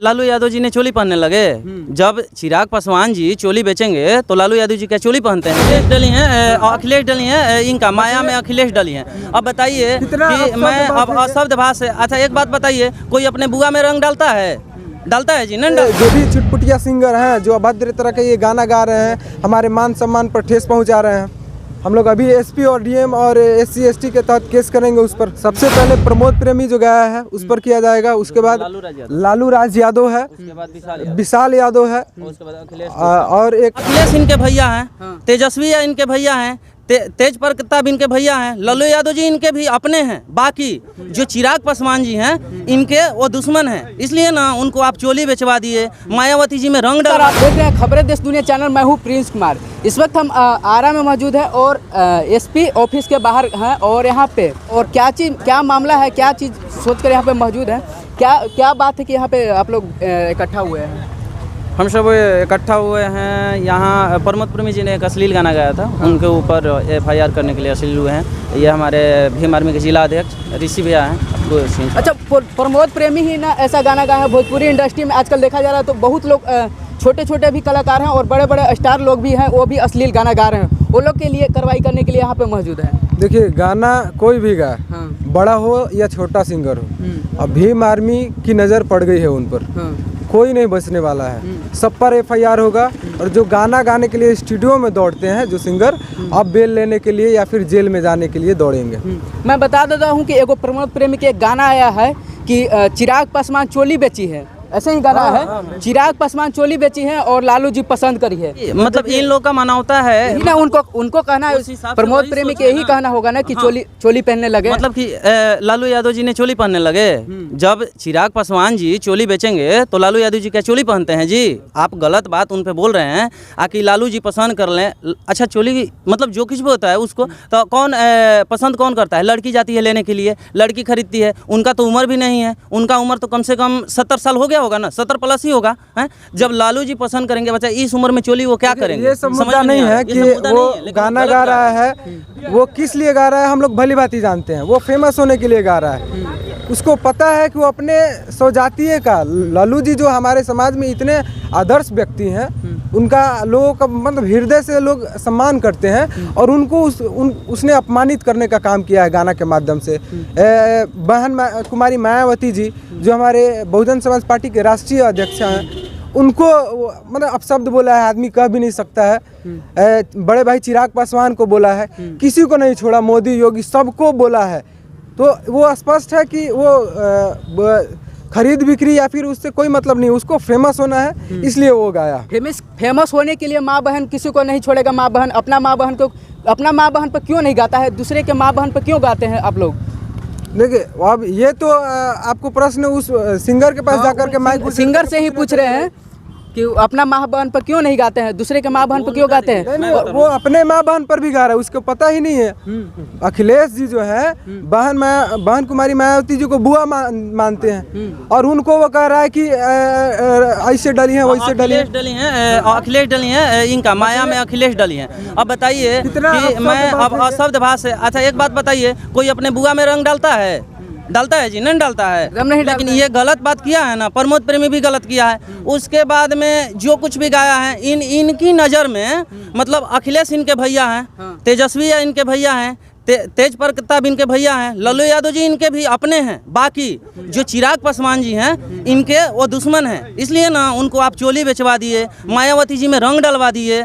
लालू यादव जी ने चोली पहनने लगे। जब चिराग पासवान जी चोली बेचेंगे तो लालू यादव जी क्या चोली पहनते हैं? अखिलेश डली हैं, अखिलेश डली हैं, इनका माया में अखिलेश डली हैं। अब बताइए कि मैं अब अशब्द भाषा। अच्छा एक बात बताइए, कोई अपने बुआ में रंग डालता है? डालता है जी? नहीं डालता। जो भी चुटपुटिया सिंगर हैं जो अभद्र तरह के ये गाना गा रहे हैं, हमारे मान सम्मान पर ठेस पहुंचा रहे हैं, हम लोग अभी एसपी और डीएम और SC ST के तहत केस करेंगे उस पर। सबसे पहले प्रमोद प्रेमी जो गाया है उस पर किया जाएगा, उसके बाद लालू राज यादव है, विशाल यादव है, और एक अखिलेश इनके भैया हैं, तेजस्वी इनके भैया हैं, तेज प्रताप इनके भैया हैं, लालू यादव जी इनके भी अपने हैं। बाकी जो चिराग पासवान जी हैं इनके वो दुश्मन हैं, इसलिए ना उनको आप चोली बेचवा दिए, मायावती जी में रंग डाल। आप देख रहे हैं खबरें देश दुनिया चैनल, मैं हूं प्रिंस कुमार। इस वक्त हम आरा में मौजूद हैं और SP ऑफिस के बाहर हैं और यहाँ पे और क्या मामला है, क्या चीज़ सोचकर यहाँ पे मौजूद है, क्या बात है कि यहाँ पे आप लोग इकट्ठा हुए हैं? हम सब इकट्ठा हुए हैं यहाँ। प्रमोद प्रेमी जी ने एक अश्लील गाना गाया था, उनके ऊपर FIR करने के लिए अश्लील हुए हैं। ये हमारे भीम आर्मी के जिला अध्यक्ष ऋषि भैया हैं। अच्छा, प्रमोद प्रेमी ही ना ऐसा गाना गाया है? भोजपुरी इंडस्ट्री में आजकल देखा जा रहा है तो बहुत लोग छोटे छोटे भी कलाकार हैं और बड़े बड़े स्टार लोग भी हैं, वो भी अश्लील गाना गा रहे हैं। वो लोग के लिए कार्रवाई करने के लिए यहाँ पे मौजूद है। देखिए, गाना कोई भी गाए, बड़ा हो या छोटा सिंगर हो, अब भीम आर्मी की नज़र पड़ गई है उन पर, कोई नहीं बचने वाला है। सब पर FIR होगा। और जो गाना गाने के लिए स्टूडियो में दौड़ते हैं जो सिंगर, अब बेल लेने के लिए या फिर जेल में जाने के लिए दौड़ेंगे। मैं बता देता हूँ कि एगो प्रमोद प्रेमी के एक गाना आया है कि चिराग पासवान चोली बेची है, ऐसे ही गाना है, चिराग पासवान चोली बेची है और लालू जी पसंद करी है। मतलब इन लोग का मानवता है ना, उनको कहना है, प्रमोद प्रेमी के यही कहना होगा ना कि चोली पहनने लगे, मतलब कि लालू यादव जी ने चोली पहनने लगे। जब चिराग पासवान जी चोली बेचेंगे तो लालू यादव जी क्या चोली पहनते हैं जी? आप गलत बात उन पे बोल रहे हैं। आकि लालू जी पसंद कर लें, अच्छा चोली मतलब जो कुछ भी होता है उसको तो कौन पसंद कौन करता है? लड़की जाती है लेने के लिए, लड़की खरीदती है, उनका तो उम्र भी नहीं है, उनका उम्र तो कम से कम 70 साल हो गया होगा ना, 70 प्लस ही होगा है? जब लालू जी पसंद करेंगे बच्चा इस उम्र में चोली, वो क्या करेंगे? ये सब मुद्दा नहीं है कि वो गाना गा रहा है, वो किस लिए गा रहा है हम लोग भली भांति जानते हैं। वो फेमस होने के लिए गा रहा है, उसको पता है कि वो अपने स्वजातीय का, लालू जी जो हमारे समाज में इतने आदर्श व्यक्ति हैं, उनका लोगों का मतलब हृदय से लोग सम्मान करते हैं, और उनको उसने अपमानित करने का काम किया है गाना के माध्यम से। बहन कुमारी मायावती जी जो हमारे बहुजन समाज पार्टी के राष्ट्रीय अध्यक्ष हैं, उनको मतलब अपशब्द बोला है, आदमी कह भी नहीं सकता है। बड़े भाई चिराग पासवान को बोला है, किसी को नहीं छोड़ा, मोदी योगी सबको बोला है। तो वो स्पष्ट है कि वो खरीद बिक्री या फिर उससे कोई मतलब नहीं, उसको फेमस होना है इसलिए वो गाया। फेमस होने के लिए माँ बहन किसी को नहीं छोड़ेगा। माँ बहन अपना माँ बहन पर क्यों नहीं गाता है? दूसरे के माँ बहन पर क्यों गाते हैं आप लोग? देखिए, अब ये तो आपको प्रश्न उस सिंगर के पास जाकर के माइक सिंगर से ही पूछ रहे हैं कि अपना माँ बहन पर क्यों नहीं गाते हैं, दूसरे के माँ बहन पर क्यों गाते हैं? वो अपने माँ बहन पर भी गा रहा है, उसको पता ही नहीं है। अखिलेश जी जो है बहन कुमारी मायावती जी को बुआ मानते हैं, और उनको वो कह रहा है कि ऐसे डली हैं वैसे डली हैं। अखिलेश डली हैं, इनका माया में अखिलेश डली हैं। अब बताइए कि मैं अब अशब्द भाषा। अच्छा एक बात बताइए, कोई अपने बुआ में रंग डालता है? डालता है जी? नहीं डालता है। लेकिन ये गलत बात किया है ना, प्रमोद प्रेमी भी गलत किया है। उसके बाद में जो कुछ भी गाया है, इनकी नज़र में मतलब अखिलेश इनके भैया हैं, तेजस्वी इनके भैया हैं, तेज प्रताप इनके भैया हैं, लालू यादव जी इनके भी अपने हैं। बाकी जो चिराग पासवान जी हैं इनके वो दुश्मन हैं, इसलिए ना उनको आप चोली बेचवा दिए, मायावती जी में रंग डलवा दिए।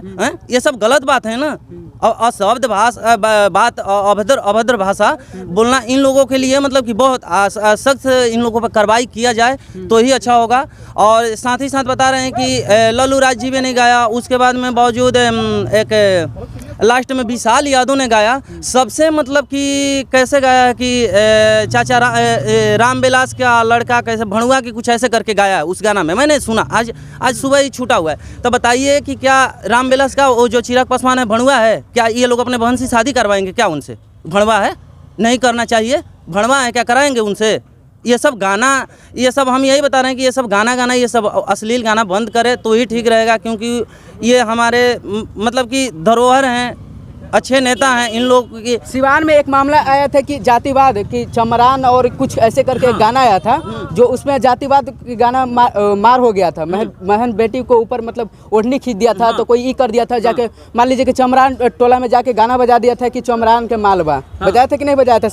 ये सब गलत बात है ना। अशब्द बात अभद्र भाषा बोलना इन लोगों के लिए मतलब कि बहुत सख्त इन लोगों पर कार्रवाई किया जाए तो ही अच्छा होगा। और साथ ही साथ बता रहे हैं कि लालू राज जी भी नहीं गाया, उसके बाद में बावजूद एक लास्ट में विशाल यादव ने गाया। सबसे मतलब कि कैसे गाया कि चाचा रामविलास का लड़का कैसे भणुआ की कुछ ऐसे करके गाया है उस गाना में, मैंने सुना, आज सुबह ही छूटा हुआ है। तो बताइए कि क्या रामविलास का वो जो चिराग पासवान है भणुआ है? क्या ये लोग अपने बहन से शादी करवाएंगे क्या उनसे? भणुआ है, नहीं करना चाहिए। भणुआ है, क्या कराएंगे उनसे? ये सब गाना, ये सब हम यही बता रहे हैं कि ये सब गाना ये सब अश्लील गाना बंद करे तो ही ठीक रहेगा, क्योंकि ये हमारे मतलब कि धरोहर हैं, अच्छे नेता हैं इन लोग की। सिवान में एक मामला आया था कि जातिवाद की चमरान और कुछ ऐसे करके एक गाना आया था जो उसमें जातिवाद की गाना मार हो गया था। महन बेटी को ऊपर मतलब ओढ़नी खींच दिया था तो कोई ई कर दिया था जाके, मान लीजिए कि चमरान टोला में जाके गाना बजा दिया था कि चमरान के मालवा बजाया था कि नहीं बजाया था।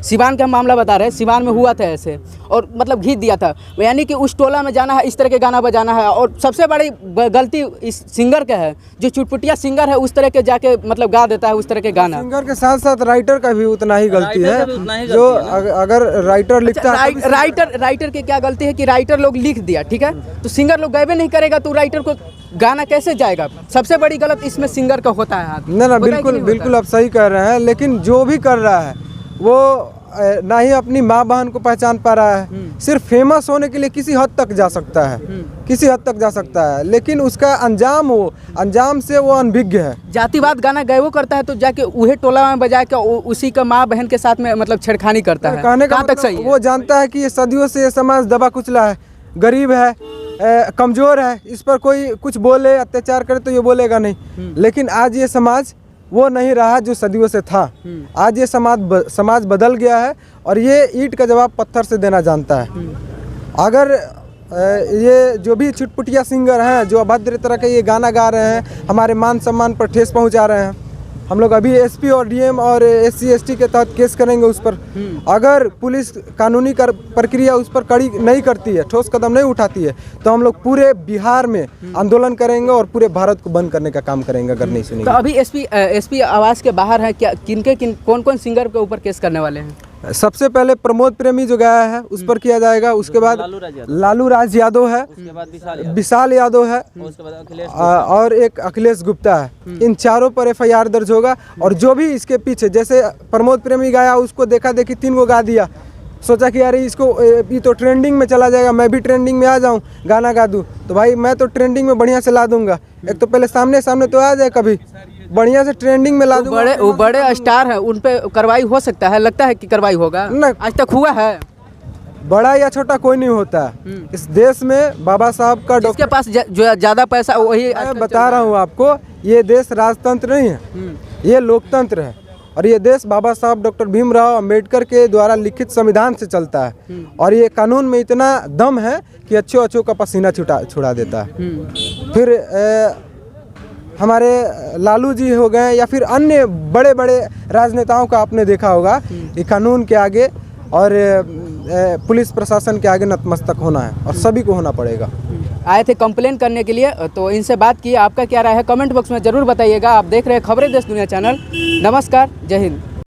सिवान का मामला बता रहे हैं, सिवान में हुआ था ऐसे और मतलब घीच दिया था। यानी कि उस टोला में जाना है, इस तरह के गाना बजाना है। और सबसे बड़ी गलती इस सिंगर का है, जो चुटपुटिया सिंगर है उस तरह के जाके मतलब गा देता है उस तरह के गाना। सिंगर के साथ साथ राइटर का भी उतना ही गलती है, जो अगर राइटर लिखता है। राइटर की क्या गलती है कि राइटर लोग लिख दिया, ठीक है, तो सिंगर लोग गायबे नहीं करेगा तो राइटर को गाना कैसे जाएगा। सबसे बड़ी गलत इसमें सिंगर का होता है हाथ। ना बिल्कुल आप सही कह रहे हैं, लेकिन जो भी कर रहा है वो ना ही अपनी माँ बहन को पहचान पा रहा है। सिर्फ फेमस होने के लिए किसी हद तक जा सकता है, किसी हद तक जा सकता है, लेकिन उसका अंजाम से वो अनभिज्ञ है। जातिवाद गाना गायबो करता है तो जाके उहे टोला में बजा के उसी का माँ बहन के साथ में मतलब छेड़खानी करता है। कहने का कहाँ तक सही है? वो जानता है कि ये सदियों से ये समाज दबा कुचला है, गरीब है, कमजोर है, इस पर कोई कुछ बोले, अत्याचार करे तो ये बोलेगा नहीं। लेकिन आज ये समाज वो नहीं रहा जो सदियों से था। आज ये समाज बदल गया है और ये ईंट का जवाब पत्थर से देना जानता है। अगर ये जो भी चुटपुटिया सिंगर हैं जो अभद्र तरह के ये गाना गा रहे हैं, हमारे मान सम्मान पर ठेस पहुंचा रहे हैं, हम लोग अभी एसपी और डीएम और SC ST के तहत केस करेंगे उस पर। अगर पुलिस कानूनी प्रक्रिया उस पर कड़ी नहीं करती है, ठोस कदम नहीं उठाती है, तो हम लोग पूरे बिहार में आंदोलन करेंगे और पूरे भारत को बंद करने का काम करेंगे अगर नहीं सुनेंगे। तो अभी एसपी आवास के बाहर है, क्या कौन सिंगर के ऊपर केस करने वाले हैं? सबसे पहले प्रमोद प्रेमी जो गाया है उस पर किया जाएगा, उसके बाद लालू राज यादव है, विशाल यादव है और एक अखिलेश गुप्ता है। इन चारों पर FIR दर्ज होगा। और जो भी इसके पीछे, जैसे प्रमोद प्रेमी गाया उसको देखा देखी 3 को गा दिया, सोचा कि अरे इसको ये तो ट्रेंडिंग में चला जाएगा, मैं भी ट्रेंडिंग में आ जाऊं, गाना गा दूं, तो भाई मैं तो ट्रेंडिंग में बढ़िया से ला दूंगा। एक तो पहले सामने तो आ जाए, कभी बढ़िया से ट्रेंडिंग में ला दूंगा। वो बड़े स्टार हैं, उन पे कार्रवाई हो सकता है, लगता है कि कार्रवाई होगा? आज तक हुआ है? बड़ा या छोटा कोई नहीं होता। इस देश में बाबा साहब का जिसके पास जो ज़्यादा पैसा वही। मैं बता रहा हूँ आपको, ये देश राजतंत्र नहीं है, ये लोकतंत्र है। और ये देश बाबा साहब डॉक्टर भीमराव अंबेडकर के द्वारा लिखित संविधान से चलता है। और ये कानून में इतना दम है कि अच्छों का पसीना छुड़ा देता है। फिर हमारे लालू जी हो गए या फिर अन्य बड़े बड़े राजनेताओं का आपने देखा होगा कि कानून के आगे और पुलिस प्रशासन के आगे नतमस्तक होना है और सभी को होना पड़ेगा। आए थे कंप्लेन करने के लिए, तो इनसे बात की। आपका क्या राय है कमेंट बॉक्स में ज़रूर बताइएगा। आप देख रहे हैं खबरें देश दुनिया चैनल। नमस्कार, जय हिंद।